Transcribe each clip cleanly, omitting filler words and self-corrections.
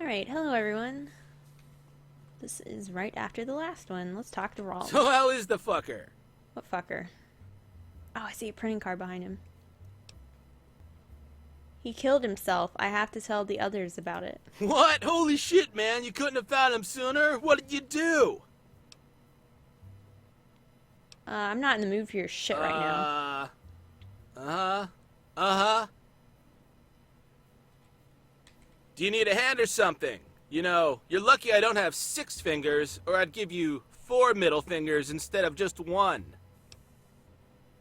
Alright, hello everyone. This is right after the last one. Let's talk to Rawl. So how is the fucker? What fucker? Oh, I see a printing card behind him. He killed himself. I have to tell the others about it. What? Holy shit, man. You couldn't have found him sooner? What did you do? I'm not in the mood for your shit right now. Uh-huh. Do you need a hand or something? You know, you're lucky I don't have 6 fingers, or I'd give you 4 middle fingers instead of just 1.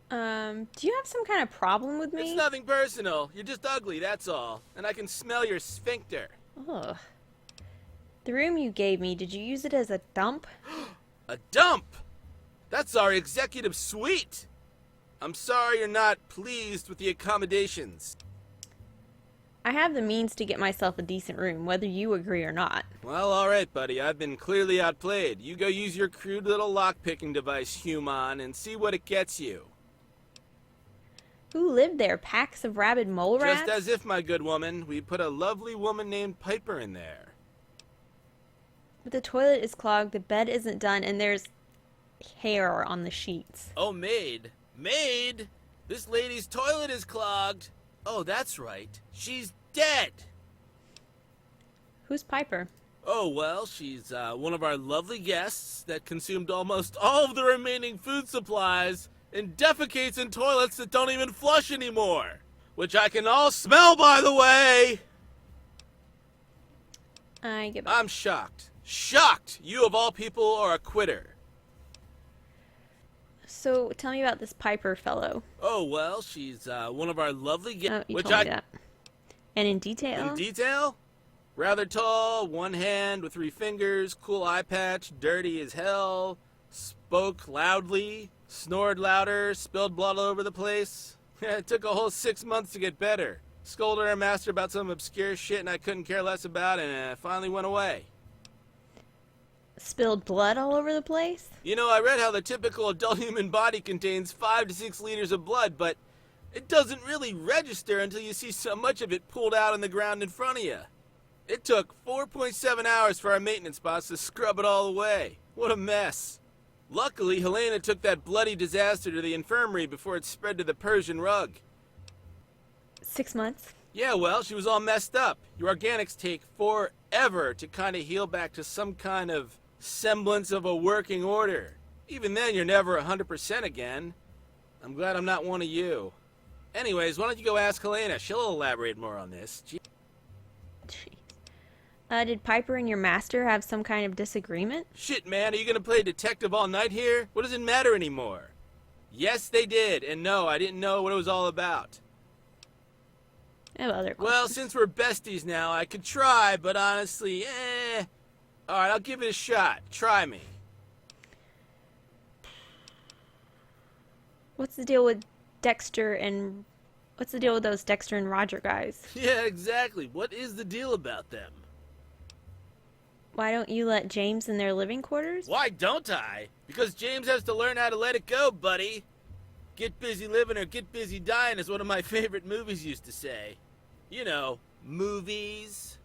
Do you have some kind of problem with me? It's nothing personal. You're just ugly, that's all. And I can smell your sphincter. Ugh. The room you gave me, did you use it as a dump? A dump? That's our executive suite. I'm sorry you're not pleased with the accommodations. I have the means to get myself a decent room, whether you agree or not. Well, alright, buddy. I've been clearly outplayed. You go use your crude little lock-picking device, Human, and see what it gets you. Who lived there? Packs of rabid mole rats? Just as if, my good woman, we put a lovely woman named Piper in there. But the toilet is clogged, the bed isn't done, and there's hair on the sheets. Oh, maid. Maid! This lady's toilet is clogged. Oh, that's right. She's dead. Who's Piper? Oh, well, she's one of our lovely guests that consumed almost all of the remaining food supplies and defecates in toilets that don't even flush anymore. Which I can all smell, by the way. I give up. I'm shocked. Shocked! You of all people are a quitter. So, tell me about this Piper fellow. Oh, well, she's one of our lovely guests. Oh, you told me that. And in detail? In detail? Rather tall, one hand with 3 fingers, cool eye patch, dirty as hell, spoke loudly, snored louder, spilled blood all over the place. It took a whole 6 months to get better. Scolded our master about some obscure shit and I couldn't care less about, and it finally went away. Spilled blood all over the place? You know, I read how the typical adult human body contains 5 to 6 liters of blood, but it doesn't really register until you see so much of it pooled out on the ground in front of you. It took 4.7 hours for our maintenance boss to scrub it all away. What a mess. Luckily, Helena took that bloody disaster to the infirmary before it spread to the Persian rug. 6 months? Yeah, well, she was all messed up. Your organics take forever to kind of heal back to some kind of semblance of a working order. Even then, you're never 100% again. I'm glad I'm not one of you. Anyways, why don't you go ask Helena? She'll elaborate more on this. Jeez. Did Piper and your master have some kind of disagreement? Shit, man, are you gonna play detective all night here? What does it matter anymore? Yes, they did, and no, I didn't know what it was all about. I have other questions. Well, since we're besties now, I could try, but honestly, Alright, I'll give it a shot. Try me. What's the deal with Dexter and... What's the deal with those Dexter and Roger guys? Yeah, exactly. What is the deal about them? Why don't you let James in their living quarters? Why don't I? Because James has to learn how to let it go, buddy. Get busy living or get busy dying is one of my favorite movies used to say. You know, movies.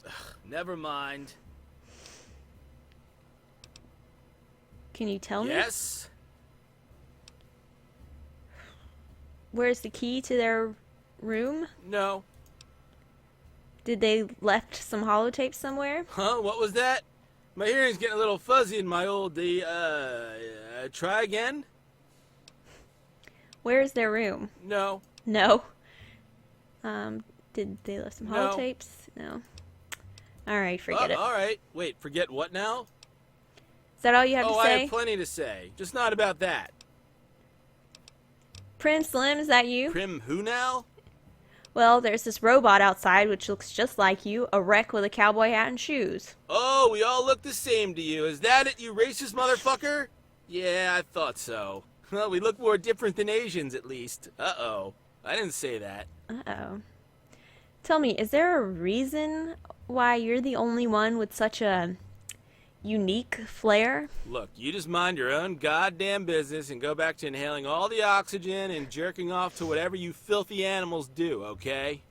Ugh, never mind. Can you tell me? Yes? Where's the key to their room? No. Did they left some holotapes somewhere? Huh? What was that? My hearing's getting a little fuzzy in my old, try again? Where's their room? No. No. Did they left some No. holotapes? No. Alright, forget it. Alright. Wait, forget what now? Is that all you have Oh, to I say? have plenty to say. Just not about that. Prim Slim, is that you? Prim who now? Well, there's this robot outside which looks just like you, a wreck with a cowboy hat and shoes. Oh, we all look the same to you. Is that it, you racist motherfucker? Yeah, I thought so. Well, we look more different than Asians, at least. Uh-oh. I didn't say that. Uh-oh. Tell me, is there a reason why you're the only one with such a unique flair? Look, you just mind your own goddamn business and go back to inhaling all the oxygen and jerking off to whatever you filthy animals do, okay?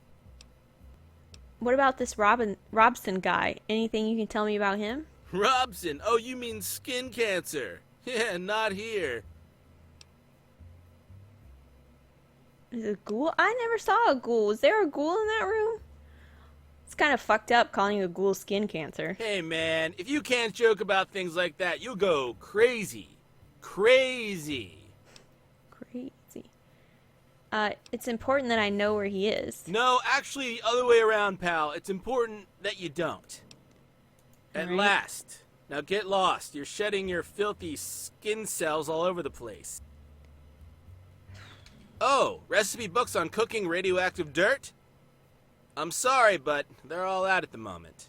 What about this Robson guy? Anything you can tell me about him? Robson, oh, you mean skin cancer? Yeah, not here. Is it a ghoul? I never saw a ghoul. Was there a ghoul in that room? It's kind of fucked up calling a ghoul skin cancer. Hey man, if you can't joke about things like that, you'll go crazy. Crazy. Crazy. It's important that I know where he is. No, actually, other way around, pal. It's important that you don't. At Right. last. Now get lost. You're shedding your filthy skin cells all over the place. Oh, recipe books on cooking radioactive dirt? I'm sorry, but they're all out at the moment.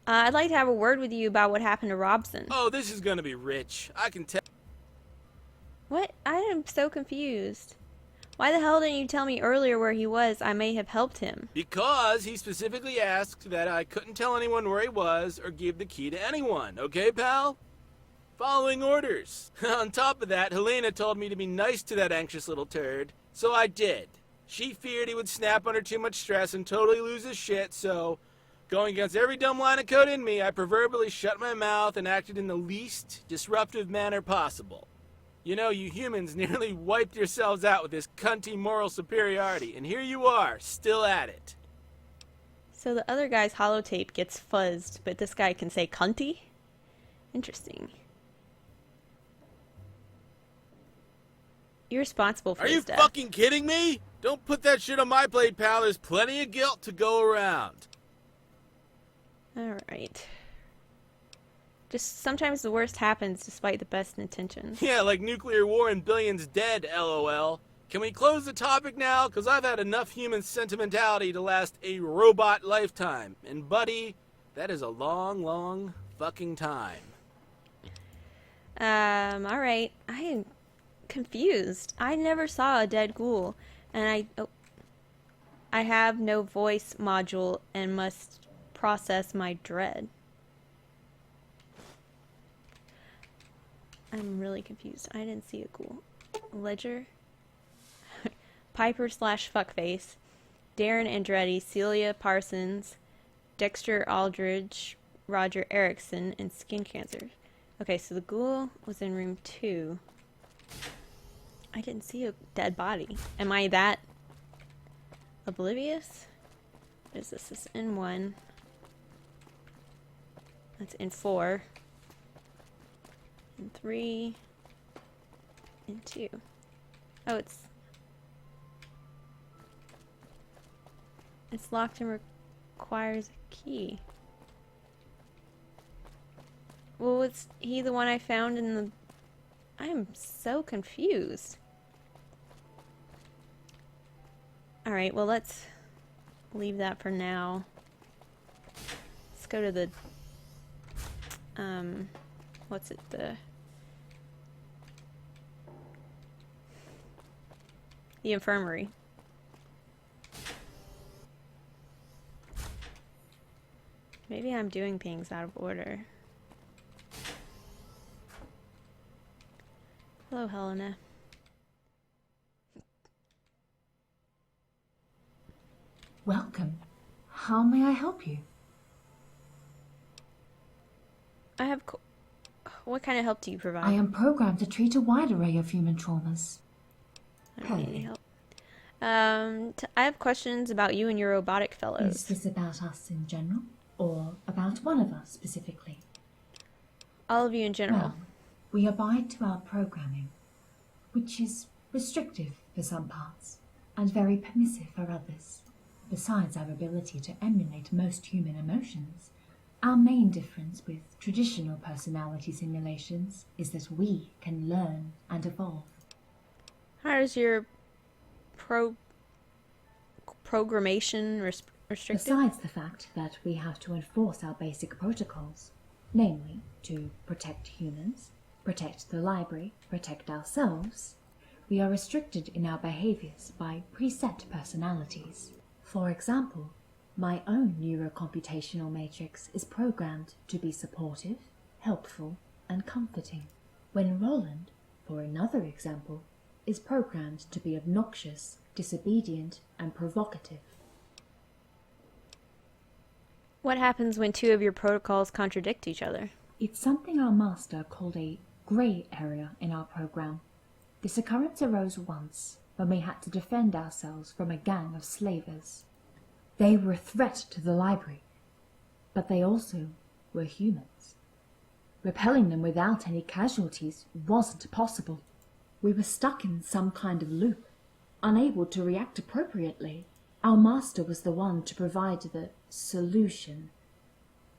I'd like to have a word with you about what happened to Robson. Oh, this is gonna be rich. I can tell. What? I am so confused. Why the hell didn't you tell me earlier where he was? I may have helped him. Because he specifically asked that I couldn't tell anyone where he was or give the key to anyone, okay, pal? Following orders. On top of that, Helena told me to be nice to that anxious little turd, so I did. She feared he would snap under too much stress and totally lose his shit, so, going against every dumb line of code in me, I proverbially shut my mouth and acted in the least disruptive manner possible. You know, you humans nearly wiped yourselves out with this cunty moral superiority, and here you are, still at it. So the other guy's holotape gets fuzzed, but this guy can say cunty? Interesting. You're responsible for Are you his death. fucking kidding me? Don't put that shit on my plate, pal. There's plenty of guilt to go around. Alright. Just sometimes the worst happens despite the best intentions. Yeah, like nuclear war and billions dead, lol. Can we close the topic now? Because I've had enough human sentimentality to last a robot lifetime. And buddy, that is a long, long fucking time. Alright. I am confused. I never saw a dead ghoul, and I have no voice module and must process my dread. I'm really confused. I didn't see a ghoul. Ledger? Piper / fuckface. Darren Andretti, Celia Parsons, Dexter Aldridge, Roger Erickson, and skin cancer. Okay, so the ghoul was in room 2. I didn't see a dead body. Am I that oblivious? What is this? This is in 1. That's in 4. In 3. In 2. Oh, it's locked and requires a key. Well, was he the one I found in the... I am so confused. Alright, well, let's leave that for now. Let's go to the... what's it? The infirmary. Maybe I'm doing things out of order. Hello, Helena. Welcome. How may I help you? I have... What kind of help do you provide? I am programmed to treat a wide array of human traumas. I don't need any help. I have questions about you and your robotic fellows. Is this about us in general, or about one of us specifically? All of you in general. Well, we abide to our programming, which is restrictive for some parts, and very permissive for others. Besides our ability to emulate most human emotions, our main difference with traditional personality simulations is that we can learn and evolve. How does your programmation restricted? Besides the fact that we have to enforce our basic protocols, namely to protect humans, protect the library, protect ourselves, we are restricted in our behaviors by preset personalities. For example, my own neurocomputational matrix is programmed to be supportive, helpful, and comforting, when Roland, for another example, is programmed to be obnoxious, disobedient, and provocative. What happens when two of your protocols contradict each other? It's something our master called a grey area in our program. This occurrence arose once when we had to defend ourselves from a gang of slavers. They were a threat to the library, but they also were humans. Repelling them without any casualties wasn't possible. We were stuck in some kind of loop, unable to react appropriately. Our master was the one to provide the solution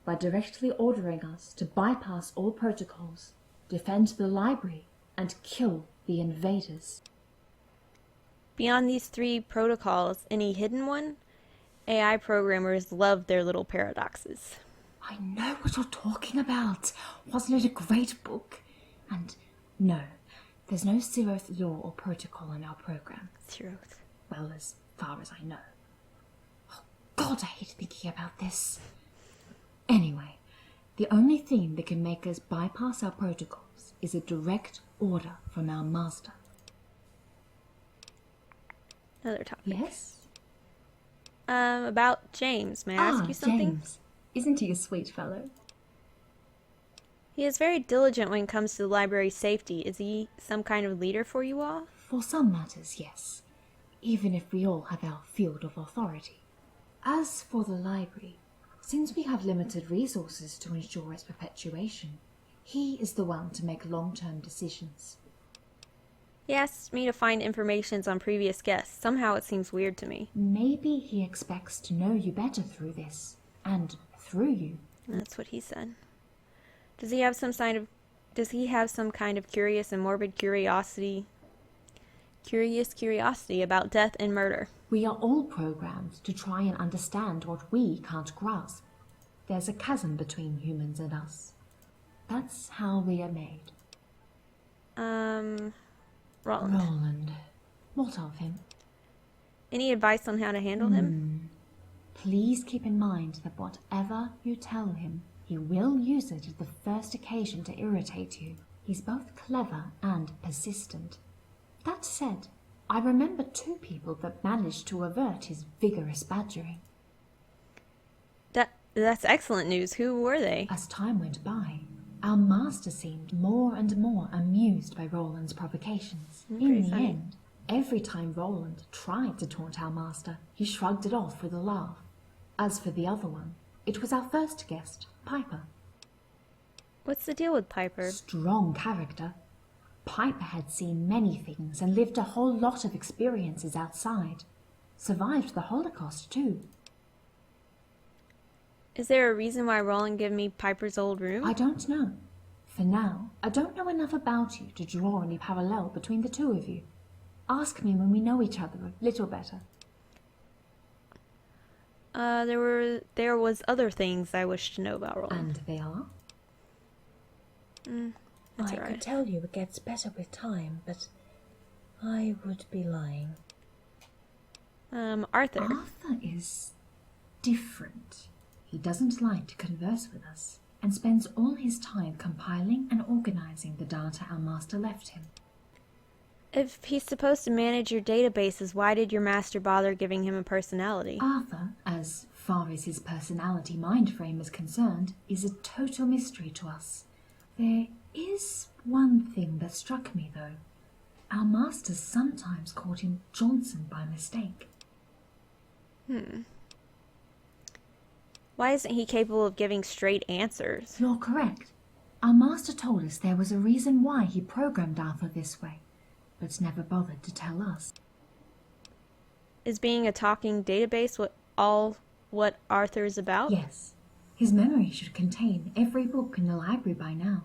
by directly ordering us to bypass all protocols, defend the library, and kill the invaders. Beyond these three protocols, any hidden one? AI programmers love their little paradoxes. I know what you're talking about. Wasn't it a great book? And no, there's no zeroth law or protocol in our program. Zeroth. Well, as far as I know. Oh, God, I hate thinking about this. Anyway, the only thing that can make us bypass our protocols is a direct order from our master. Another topic. Yes? About James. May I ask you something? James. Isn't he a sweet fellow? He is very diligent when it comes to the library's safety. Is he some kind of leader for you all? For some matters, yes. Even if we all have our field of authority. As for the library, since we have limited resources to ensure its perpetuation, he is the one to make long-term decisions. He asked me to find information on previous guests. Somehow it seems weird to me. Maybe he expects to know you better through this, and through you. That's what he said. Does he have some kind of curious and morbid curiosity about death and murder? We are all programmed to try and understand what we can't grasp. There's a chasm between humans and us. That's how we are made. Roland. Roland. What of him? Any advice on how to handle him? Please keep in mind that whatever you tell him, he will use it at the first occasion to irritate you. He's both clever and persistent. That said, I remember 2 people that managed to avert his vigorous badgering. That's excellent news. Who were they? As time went by, our master seemed more and more amused by Roland's provocations. In the end, every time Roland tried to taunt our master, he shrugged it off with a laugh. As for the other one, it was our first guest, Piper. What's the deal with Piper? Strong character. Piper had seen many things and lived a whole lot of experiences outside. Survived the Holocaust, too. Is there a reason why Roland gave me Piper's old room? I don't know. For now, I don't know enough about you to draw any parallel between the 2 of you. Ask me when we know each other a little better. There was other things I wish to know about Roland. And they are? That's I all right. could tell you it gets better with time, but I would be lying. Arthur. Arthur is different. He doesn't like to converse with us, and spends all his time compiling and organizing the data our master left him. If he's supposed to manage your databases, why did your master bother giving him a personality? Arthur, as far as his personality mind frame is concerned, is a total mystery to us. There is one thing that struck me, though. Our master sometimes called him Johnson by mistake. Why isn't he capable of giving straight answers? You're correct. Our master told us there was a reason why he programmed Arthur this way, but never bothered to tell us. Is being a talking database what Arthur is about? Yes. His memory should contain every book in the library by now.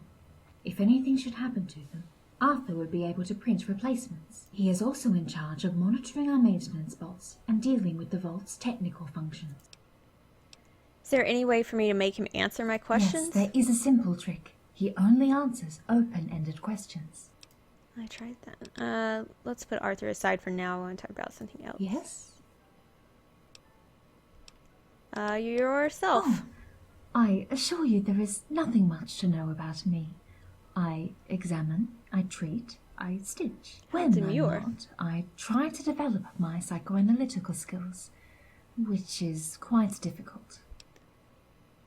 If anything should happen to them, Arthur would be able to print replacements. He is also in charge of monitoring our maintenance bots and dealing with the vault's technical functions. Is there any way for me to make him answer my questions? Yes, there is a simple trick. He only answers open-ended questions. I tried that. Let's put Arthur aside for now. I want to talk about something else. Yes? Yourself. Oh, I assure you there is nothing much to know about me. I examine, I treat, I stitch. When demure. I'm not, I try to develop my psychoanalytical skills, which is quite difficult.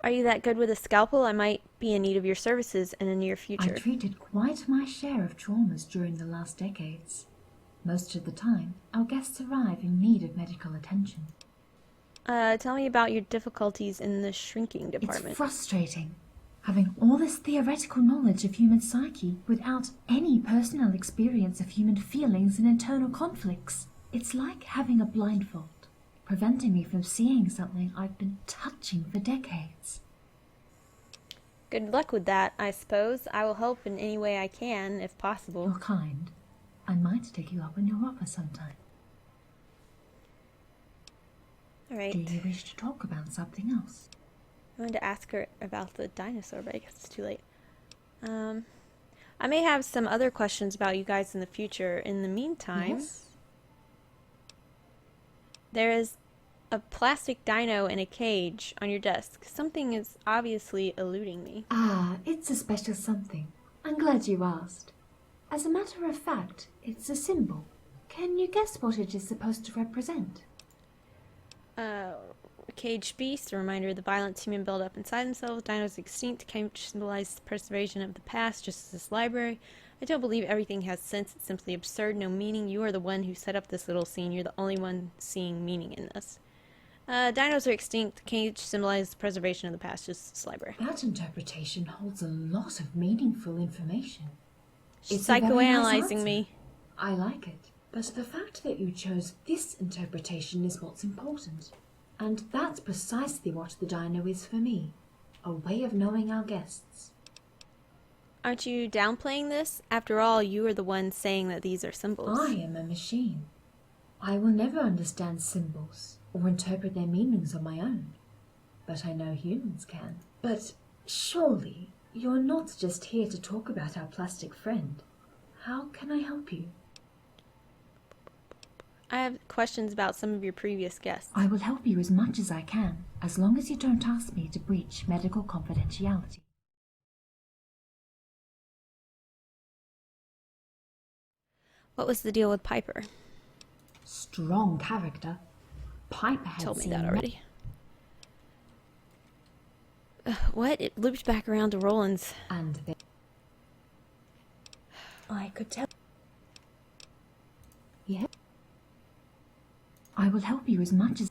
Are you that good with a scalpel? I might be in need of your services in the near I future. treated quite my share of traumas during the last decades. Most of the time, our guests arrive in need of medical attention. Tell me about your difficulties in the shrinking department. It's frustrating, having all this theoretical knowledge of human psyche without any personal experience of human feelings and internal conflicts. It's like having a blindfold, preventing me from seeing something I've been touching for decades. Good luck with that, I suppose. I will help in any way I can, if possible. You're kind. I might take you up on your offer sometime. Alright. Do you wish to talk about something else? I wanted to ask her about the dinosaur, but I guess it's too late. I may have some other questions about you guys in the future. In the meantime, Yes? there is a plastic dino in a cage on your desk. Something is obviously eluding me. Ah, it's a special something. I'm glad you asked. As a matter of fact, it's a symbol. Can you guess what it is supposed to represent? Caged beast, a reminder of the violence human build up inside themselves. Dinos extinct, cage symbolize the preservation of the past, just as this library. I don't believe everything has sense. It's simply absurd, no meaning. You are the one who set up this little scene. You're the only one seeing meaning in this. Dinos are extinct. Cage symbolizes the preservation of the past, just this library. That interpretation holds a lot of meaningful information. She's It's a very nice psychoanalyzing answer. me. I like it. But the fact that you chose this interpretation is what's important. And that's precisely what the dino is for me. A way of knowing our guests. Aren't you downplaying this? After all, you are the one saying that these are symbols. I am a machine. I will never understand symbols or interpret their meanings on my own. But I know humans can. But surely you're not just here to talk about our plastic friend. How can I help you? I have questions about some of your previous guests. I will help you as much as I can, as long as you don't ask me to breach medical confidentiality. What was the deal with Piper? Strong character. Piper had Told me seen that already. What? It looped back around to Roland's. And they I could tell. yeah. I will help you as much as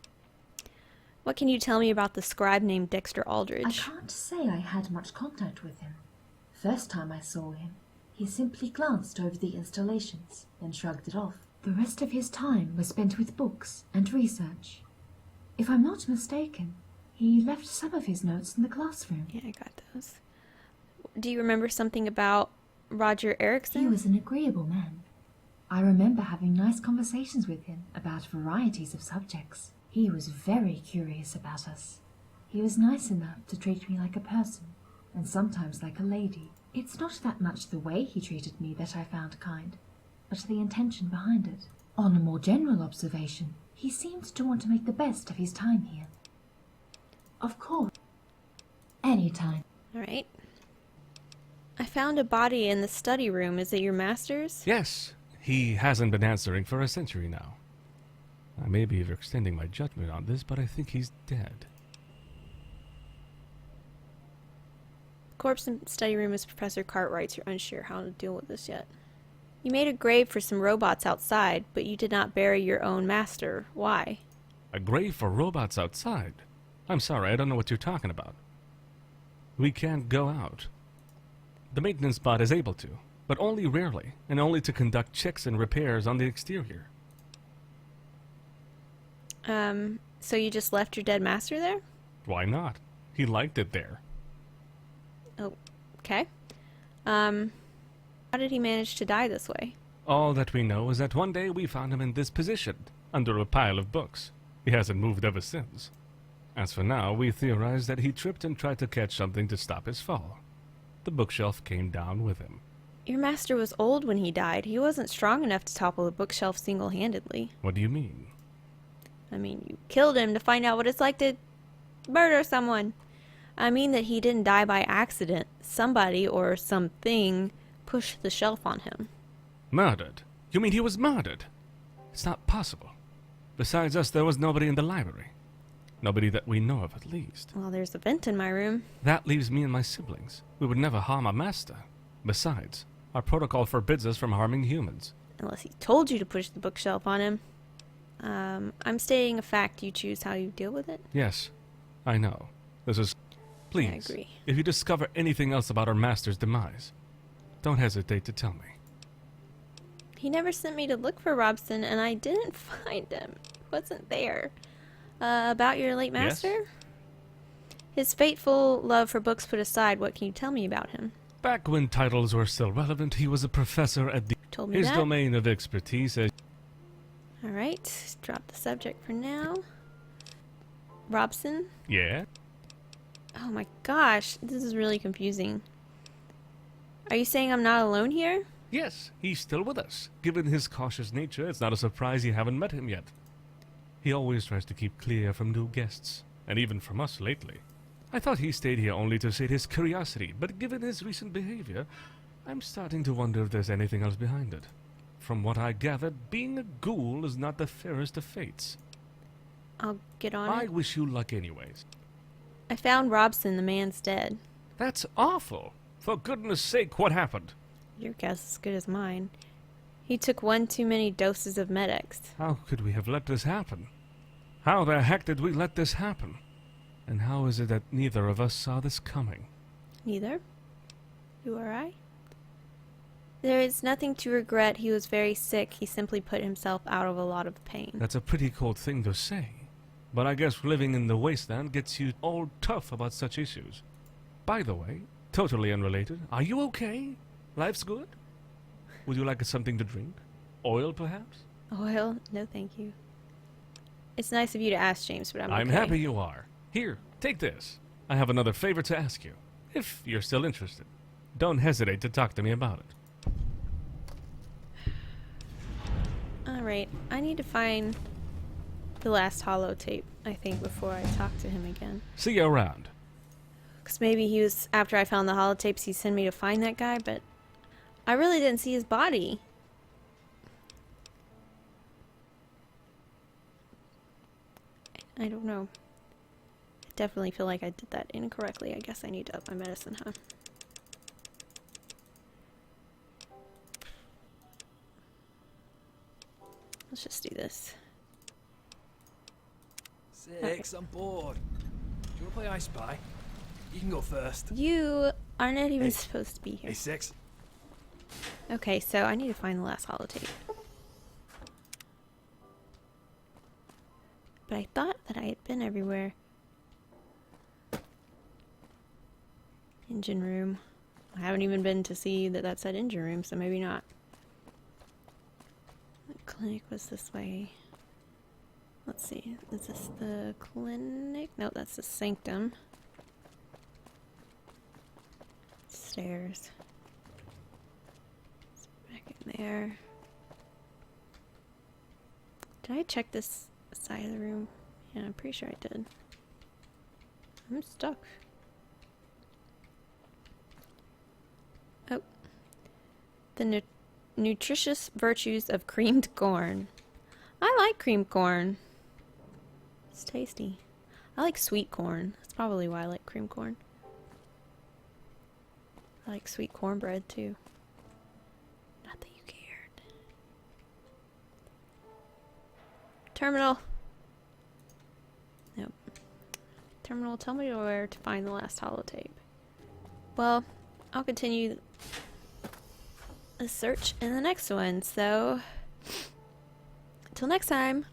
What can you tell me about the scribe named Dexter I Aldridge? can't say I had much contact with him. First time I saw him, he simply glanced over the installations, then shrugged it off. The rest of his time was spent with books and research. If I'm not mistaken, he left some of his notes in the classroom. Yeah, I got those. Do you remember something about Roger Erickson? He was an agreeable man. I remember having nice conversations with him about varieties of subjects. He was very curious about us. He was nice enough to treat me like a person, and sometimes like a lady. It's not that much the way he treated me that I found kind, but the intention behind it. On a more general observation, he seemed to want to make the best of his time here. Of course. Anytime. Alright. I found a body in the study room. Is it your master's? Yes, he hasn't been answering for a century now. I may be overextending my judgment on this, but I think he's dead. Corpse in study room is Professor Cartwright's. You're unsure how to deal with this yet. You made a grave for some robots outside, but you did not bury your own master. Why? A grave for robots outside? I'm sorry, I don't know what you're talking about. We can't go out. The maintenance bot is able to, but only rarely, and only to conduct checks and repairs on the exterior. So you just left your dead master there? Why not? He liked it there. Oh, okay. How did he manage to die this way? All that we know is that one day we found him in this position, under a pile of books. He hasn't moved ever since. As for now, we theorize that he tripped and tried to catch something to stop his fall. The bookshelf came down with him. Your master was old when he died. He wasn't strong enough to topple the bookshelf single-handedly. What do you mean? I mean, you killed him to find out what it's like to murder someone. I mean that he didn't die by accident. Somebody or something pushed the shelf on him. Murdered? You mean he was murdered? It's not possible. Besides us, there was nobody in the library. Nobody that we know of, at least. Well, there's a vent in my room. That leaves me and my siblings. We would never harm a master. Besides, our protocol forbids us from harming humans. Unless he told you to push the bookshelf on him. I'm stating a fact. You choose how you deal with it. Yes, I know. This is... Please, I agree. if you discover anything else about our master's demise, don't hesitate to tell me. He never sent me to look for Robson, and I didn't find him. He wasn't there. About your late Yes? master? His fateful love for books put aside, what can you tell me about him? Back when titles were still relevant, he was a professor at the... Told me His that. domain of expertise is... Alright, drop the subject for now. Robson? Yeah? Oh my gosh, this is really confusing. Are you saying I'm not alone here? Yes, he's still with us. Given his cautious nature, it's not a surprise you haven't met him yet. He always tries to keep clear from new guests, and even from us lately. I thought he stayed here only to sate his curiosity, but given his recent behavior, I'm starting to wonder if there's anything else behind it. From what I gathered, being a ghoul is not the fairest of fates. I'll get on I it. wish you luck anyways. I found Robson, the man's dead. That's awful. For goodness sake, what happened? Your guess is as good as mine. He took one too many doses of Med-X. How could we have let this happen? How the heck did we let this happen? And how is it that neither of us saw this coming? Neither? You or I? There is nothing to regret. He was very sick. He simply put himself out of a lot of pain. That's a pretty cold thing to say. But I guess living in the wasteland gets you all tough about such issues. By the way, totally unrelated, are you okay? Life's good? Would you like something to drink? Oil, perhaps? Oil? No, thank you. It's nice of you to ask, James, but I'm okay. happy you are. Here, take this. I have another favor to ask you, if you're still interested. Don't hesitate to talk to me about it. Alright, I need to find the last holotape, I think, before I talk to him again. See you around. Because maybe he was, after I found the holotapes, he sent me to find that guy, but I really didn't see his body. I don't know. I definitely feel like I did that incorrectly. I guess I need to up my medicine, huh? Let's just do this. 6, I'm bored. Do you want to play I Spy? You can go first. You are not even Hey. supposed to be here. Hey, 6. Okay, so I need to find the last holotape. But I thought that I had been everywhere. Engine room. I haven't even been to see that that said engine room, so maybe not. The clinic was this way. Let's see. Is this the clinic? No, that's the sanctum. Stairs. It's back in there. Did I check this side of the room? Yeah, I'm pretty sure I did. I'm stuck. Oh. The nutritious virtues of creamed corn. I like creamed corn. It's tasty. I like sweet corn. That's probably why I like creamed corn. I like sweet cornbread too. Not that you cared. Terminal. Nope. Terminal, tell me where to find the last holotape. Well, I'll continue the search in the next one, so until next time.